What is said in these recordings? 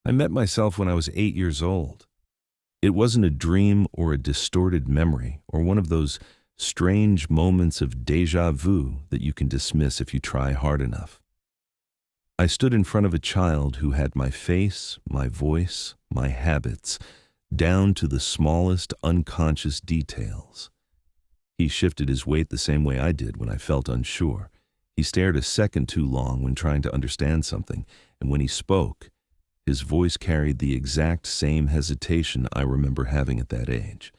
I met myself when I was 8 years old. It wasn't a dream or a distorted memory or one of those strange moments of déjà vu that you can dismiss if you try hard enough. I stood in front of a child who had my face, my voice, my habits, down to the smallest unconscious details. He shifted his weight the same way I did when I felt unsure. He stared a second too long when trying to understand something, and when he spoke, his voice carried the exact same hesitation I remember having at that age.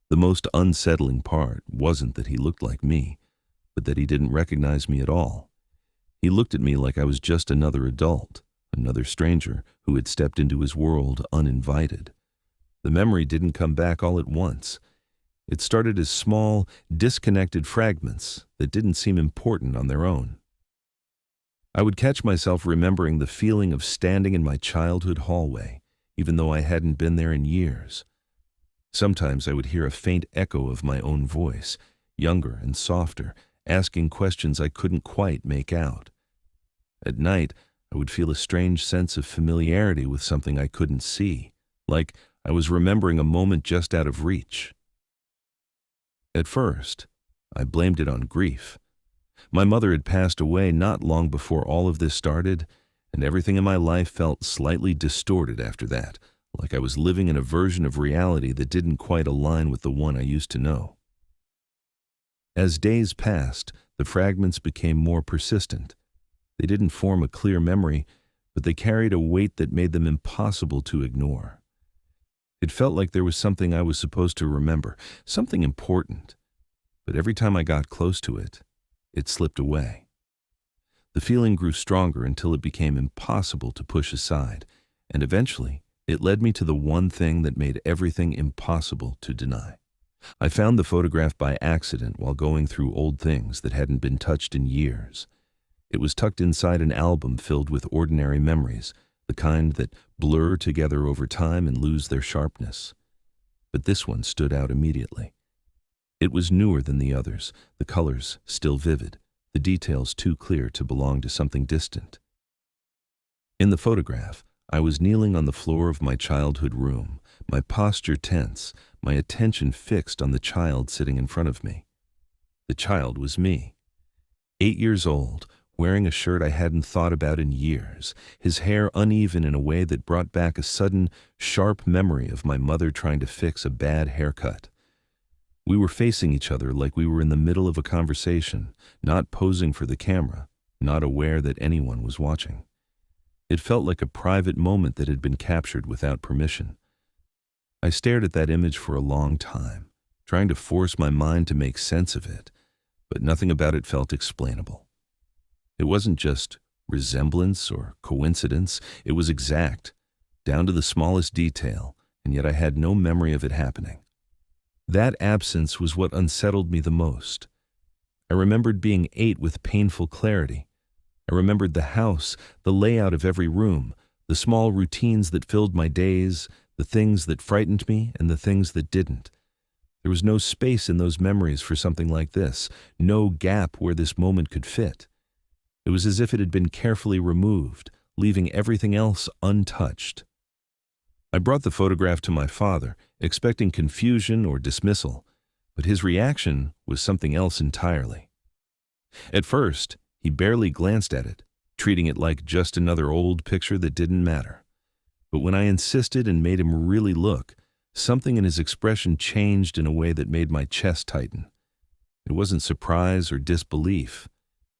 The most unsettling part wasn't that he looked like me, but that he didn't recognize me at all. He looked at me like I was just another adult, another stranger who had stepped into his world uninvited. The memory didn't come back all at once. It started as small, disconnected fragments that didn't seem important on their own. I would catch myself remembering the feeling of standing in my childhood hallway, even though I hadn't been there in years. Sometimes I would hear a faint echo of my own voice, younger and softer, asking questions I couldn't quite make out. At night, I would feel a strange sense of familiarity with something I couldn't see, like I was remembering a moment just out of reach. At first, I blamed it on grief. My mother had passed away not long before all of this started, and everything in my life felt slightly distorted after that, like I was living in a version of reality that didn't quite align with the one I used to know. As days passed, the fragments became more persistent. They didn't form a clear memory, but they carried a weight that made them impossible to ignore. It felt like there was something I was supposed to remember, something important, but every time I got close to it, it slipped away. The feeling grew stronger until it became impossible to push aside, and eventually, it led me to the one thing that made everything impossible to deny. I found the photograph by accident while going through old things that hadn't been touched in years. It was tucked inside an album filled with ordinary memories, the kind that blur together over time and lose their sharpness. But this one stood out immediately. It was newer than the others, the colors still vivid, the details too clear to belong to something distant. In the photograph, I was kneeling on the floor of my childhood room, my posture tense, my attention fixed on the child sitting in front of me. The child was me, 8 years old, wearing a shirt I hadn't thought about in years, his hair uneven in a way that brought back a sudden, sharp memory of my mother trying to fix a bad haircut. We were facing each other like we were in the middle of a conversation, not posing for the camera, not aware that anyone was watching. It felt like a private moment that had been captured without permission. I stared at that image for a long time, trying to force my mind to make sense of it, but nothing about it felt explainable. It wasn't just resemblance or coincidence, it was exact, down to the smallest detail, and yet I had no memory of it happening. That absence was what unsettled me the most. I remembered being 8 with painful clarity. I remembered the house, the layout of every room, the small routines that filled my days, the things that frightened me and the things that didn't. There was no space in those memories for something like this, no gap where this moment could fit. It was as if it had been carefully removed, leaving everything else untouched. I brought the photograph to my father, expecting confusion or dismissal, but his reaction was something else entirely. At first, he barely glanced at it, treating it like just another old picture that didn't matter. But when I insisted and made him really look, something in his expression changed in a way that made my chest tighten. It wasn't surprise or disbelief.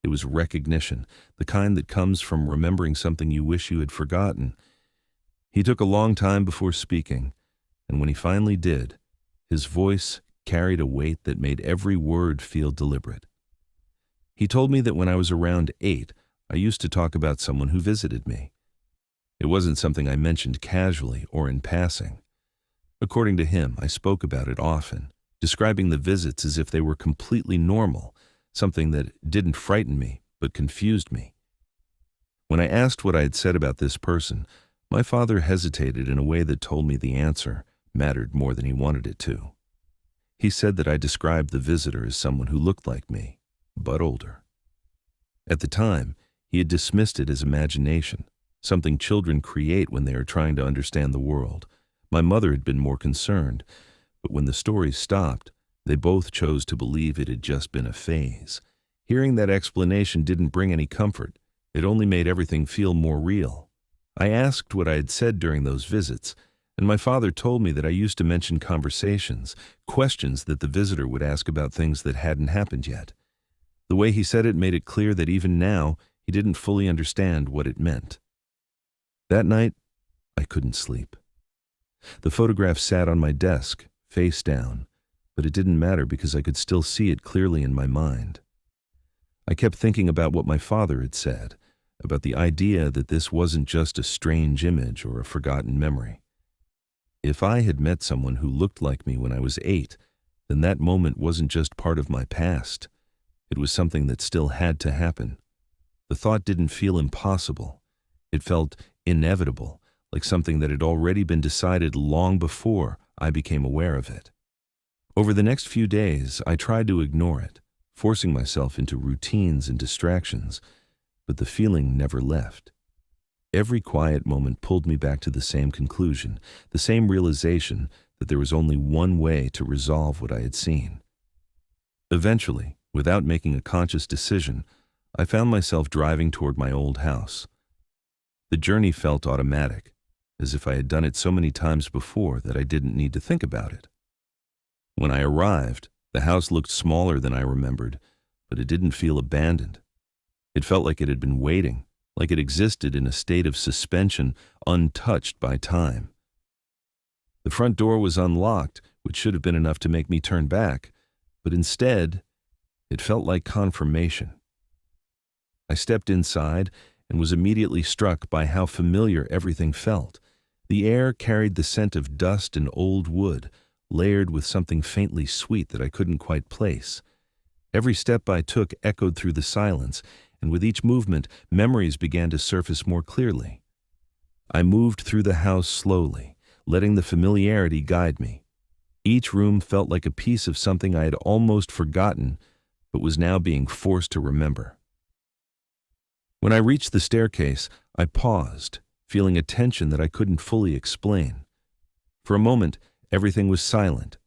It was recognition, the kind that comes from remembering something you wish you had forgotten. He took a long time before speaking, and when he finally did, his voice carried a weight that made every word feel deliberate. He told me that when I was around 8, I used to talk about someone who visited me. It wasn't something I mentioned casually or in passing. According to him, I spoke about it often, describing the visits as if they were completely normal, something that didn't frighten me but confused me. When I asked what I had said about this person, my father hesitated in a way that told me the answer mattered more than he wanted it to. He said that I described the visitor as someone who looked like me, but older. At the time, he had dismissed it as imagination, something children create when they are trying to understand the world. My mother had been more concerned, but when the stories stopped, they both chose to believe it had just been a phase. Hearing that explanation didn't bring any comfort. It only made everything feel more real. I asked what I had said during those visits, and my father told me that I used to mention conversations, questions that the visitor would ask about things that hadn't happened yet. The way he said it made it clear that even now, he didn't fully understand what it meant. That night, I couldn't sleep. The photograph sat on my desk, face down, but it didn't matter because I could still see it clearly in my mind. I kept thinking about what my father had said, about the idea that this wasn't just a strange image or a forgotten memory. If I had met someone who looked like me when I was 8, then that moment wasn't just part of my past. It was something that still had to happen. The thought didn't feel impossible. It felt inevitable, like something that had already been decided long before I became aware of it. Over the next few days, I tried to ignore it, forcing myself into routines and distractions, but the feeling never left. Every quiet moment pulled me back to the same conclusion, the same realization that there was only one way to resolve what I had seen. Eventually, without making a conscious decision, I found myself driving toward my old house. The journey felt automatic, as if I had done it so many times before that I didn't need to think about it. When I arrived, the house looked smaller than I remembered, but it didn't feel abandoned. It felt like it had been waiting, like it existed in a state of suspension, untouched by time. The front door was unlocked, which should have been enough to make me turn back, but instead, it felt like confirmation. I stepped inside and was immediately struck by how familiar everything felt. The air carried the scent of dust and old wood, layered with something faintly sweet that I couldn't quite place. Every step I took echoed through the silence, and with each movement, memories began to surface more clearly. I moved through the house slowly, letting the familiarity guide me. Each room felt like a piece of something I had almost forgotten, but was now being forced to remember. When I reached the staircase, I paused, feeling a tension that I couldn't fully explain. For a moment, everything was silent,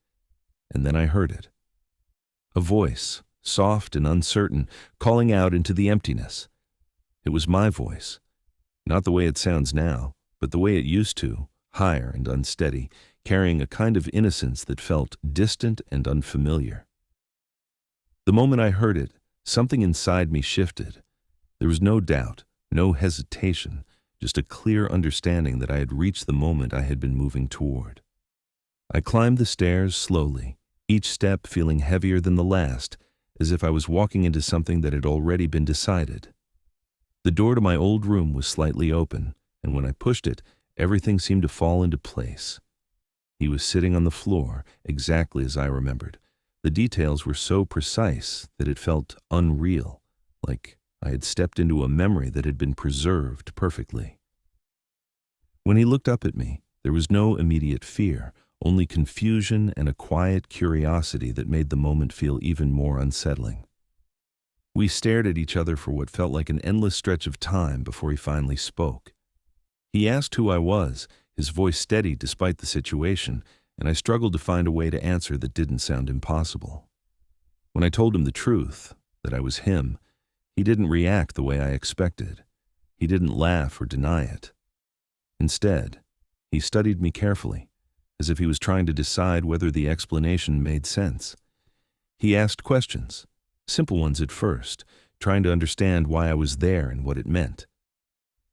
and then I heard it. A voice, soft and uncertain, calling out into the emptiness. It was my voice, not the way it sounds now, but the way it used to, higher and unsteady, carrying a kind of innocence that felt distant and unfamiliar. The moment I heard it, something inside me shifted. There was no doubt, no hesitation, just a clear understanding that I had reached the moment I had been moving toward. I climbed the stairs slowly, each step feeling heavier than the last, as if I was walking into something that had already been decided. The door to my old room was slightly open, and when I pushed it, everything seemed to fall into place. He was sitting on the floor, exactly as I remembered. The details were so precise that it felt unreal, like I had stepped into a memory that had been preserved perfectly. When he looked up at me, there was no immediate fear, only confusion and a quiet curiosity that made the moment feel even more unsettling. We stared at each other for what felt like an endless stretch of time before he finally spoke. He asked who I was, his voice steady despite the situation, and I struggled to find a way to answer that didn't sound impossible. When I told him the truth, that I was him, he didn't react the way I expected. He didn't laugh or deny it. Instead, he studied me carefully, as if he was trying to decide whether the explanation made sense. He asked questions, simple ones at first, trying to understand why I was there and what it meant.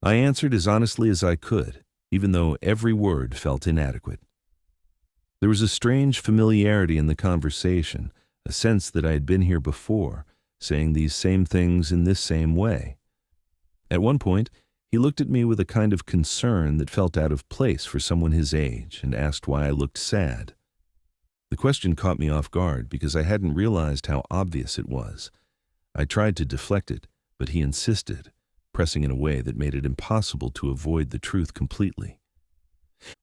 I answered as honestly as I could, even though every word felt inadequate. There was a strange familiarity in the conversation, a sense that I had been here before, saying these same things in this same way. At one point, he looked at me with a kind of concern that felt out of place for someone his age and asked why I looked sad. The question caught me off guard because I hadn't realized how obvious it was. I tried to deflect it, but he insisted, pressing in a way that made it impossible to avoid the truth completely.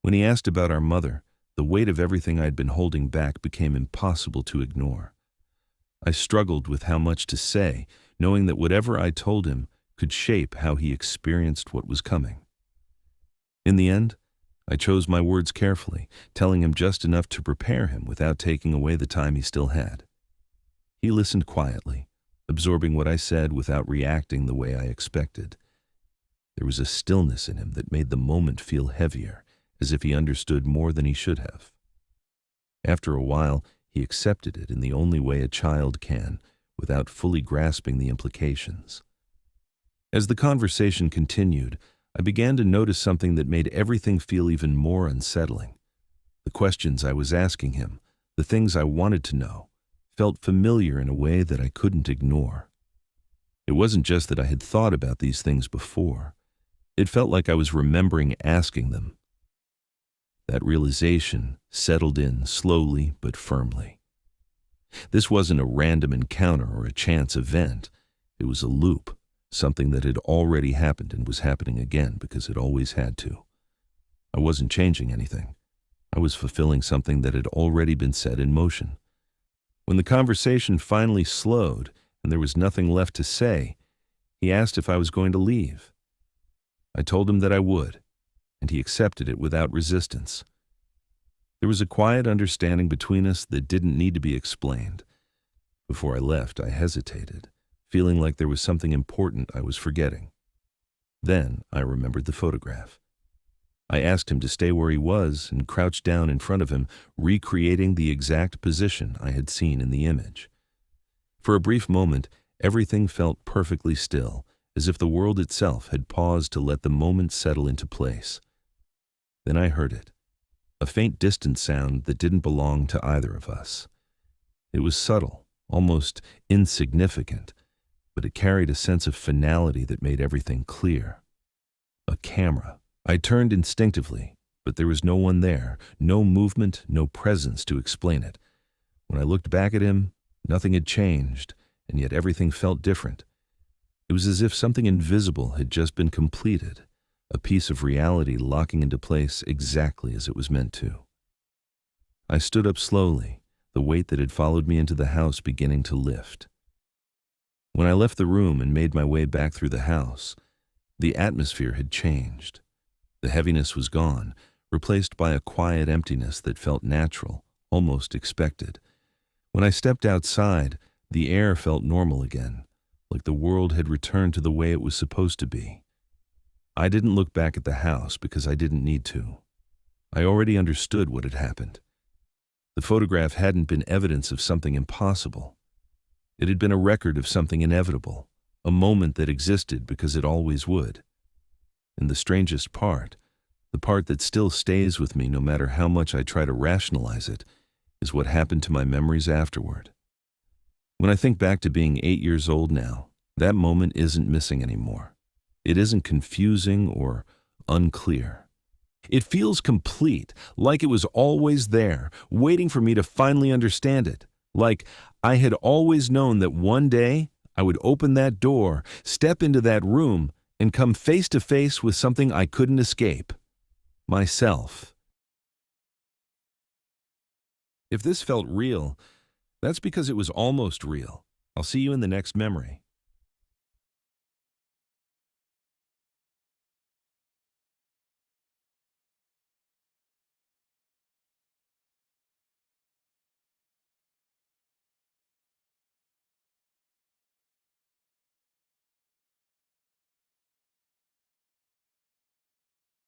When he asked about our mother, the weight of everything I'd been holding back became impossible to ignore. I struggled with how much to say, knowing that whatever I told him could shape how he experienced what was coming. In the end, I chose my words carefully, telling him just enough to prepare him without taking away the time he still had. He listened quietly, absorbing what I said without reacting the way I expected. There was a stillness in him that made the moment feel heavier, as if he understood more than he should have. After a while, he accepted it in the only way a child can, without fully grasping the implications. As the conversation continued, I began to notice something that made everything feel even more unsettling. The questions I was asking him, the things I wanted to know, felt familiar in a way that I couldn't ignore. It wasn't just that I had thought about these things before. It felt like I was remembering asking them. That realization settled in slowly but firmly. This wasn't a random encounter or a chance event. It was a loop, something that had already happened and was happening again because it always had to. I wasn't changing anything. I was fulfilling something that had already been set in motion. When the conversation finally slowed and there was nothing left to say, he asked if I was going to leave. I told him that I would, and he accepted it without resistance. There was a quiet understanding between us that didn't need to be explained. Before I left, I hesitated, feeling like there was something important I was forgetting. Then I remembered the photograph. I asked him to stay where he was and crouched down in front of him, recreating the exact position I had seen in the image. For a brief moment, everything felt perfectly still, as if the world itself had paused to let the moment settle into place. Then I heard it, a faint distant sound that didn't belong to either of us. It was subtle, almost insignificant, but it carried a sense of finality that made everything clear. A camera. I turned instinctively, but there was no one there, no movement, no presence to explain it. When I looked back at him, nothing had changed, and yet everything felt different. It was as if something invisible had just been completed, a piece of reality locking into place exactly as it was meant to. I stood up slowly, the weight that had followed me into the house beginning to lift. When I left the room and made my way back through the house, the atmosphere had changed. The heaviness was gone, replaced by a quiet emptiness that felt natural, almost expected. When I stepped outside, the air felt normal again, like the world had returned to the way it was supposed to be. I didn't look back at the house because I didn't need to. I already understood what had happened. The photograph hadn't been evidence of something impossible. It had been a record of something inevitable, a moment that existed because it always would. And the strangest part, the part that still stays with me no matter how much I try to rationalize it, is what happened to my memories afterward. When I think back to being 8 years old now, that moment isn't missing anymore. It isn't confusing or unclear. It feels complete, like it was always there, waiting for me to finally understand it. Like I had always known that one day I would open that door, step into that room, and come face to face with something I couldn't escape. Myself. If this felt real, that's because it was almost real. I'll see you in the next memory.